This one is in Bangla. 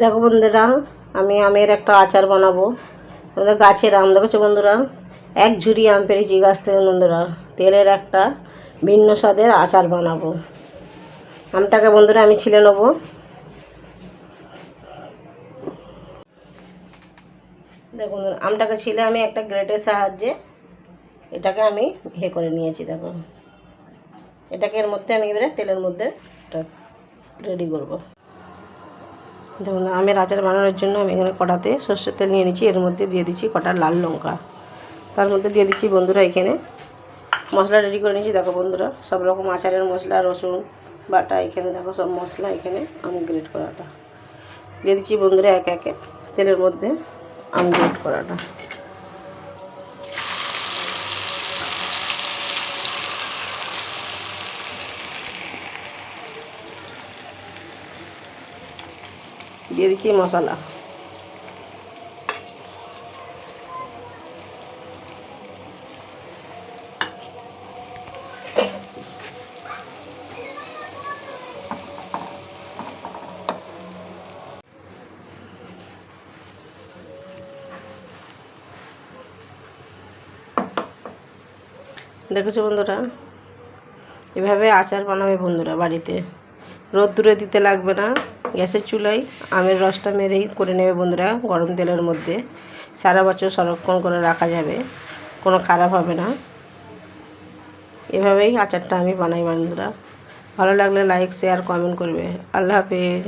দেখো বন্ধুরা, আমি আমের একটা আচার বানাবো। আমাদের গাছের আম দেখেছো বন্ধুরা, এক ঝুড়ি আম পেরেছি গাছ থেকে বন্ধুরা। তেলের একটা ভিন্ন স্বাদের আচার বানাবো। আমটাকে বন্ধুরা আমি ছিলে নেবো। দেখো বন্ধুরা, আমটাকে ছিলে আমি একটা গ্রেটের সাহায্যে এটাকে আমি করে নিয়েছি। দেখো, এটাকে এর মধ্যে আমি এবারে তেলের মধ্যে রেডি করবো। দেখুন, আমের আচার বানানোর জন্য আমি এখানে কড়াতে সর্ষের তেল নিয়ে নিচ্ছি। এর মধ্যে দিয়ে দিচ্ছি কটা লাল লঙ্কা। তার মধ্যে দিয়ে দিচ্ছি বন্ধুরা এখানে মশলা রেডি করে নিয়েছি। দেখো বন্ধুরা, সব রকম আচারের মশলা, রসুন বাটা, এখানে দেখো সব মশলা, এখানে আম গ্রেট করাটা দিয়ে দিচ্ছি বন্ধুরা একে একে তেলের মধ্যে আম গ্রেট করাটা। দিয়ে দিচ্ছি মশলা। দেখেছো বন্ধুরা, এভাবে আচার বানাবে বন্ধুরা বাড়িতে। রোদ্দুরে দিতে লাগবে না, গ্যাসের চুলায় আমের রসটা মেরেই করে নেবে বন্ধুরা গরম তেলের মধ্যে। সারা বছর সংরক্ষণ করে রাখা যাবে, কোনো খারাপ হবে না। এভাবেই আচারটা আমি বানাই বন্ধুরা। ভালো লাগলে লাইক, শেয়ার, কমেন্ট করবে। আল্লাহ হাফেজ।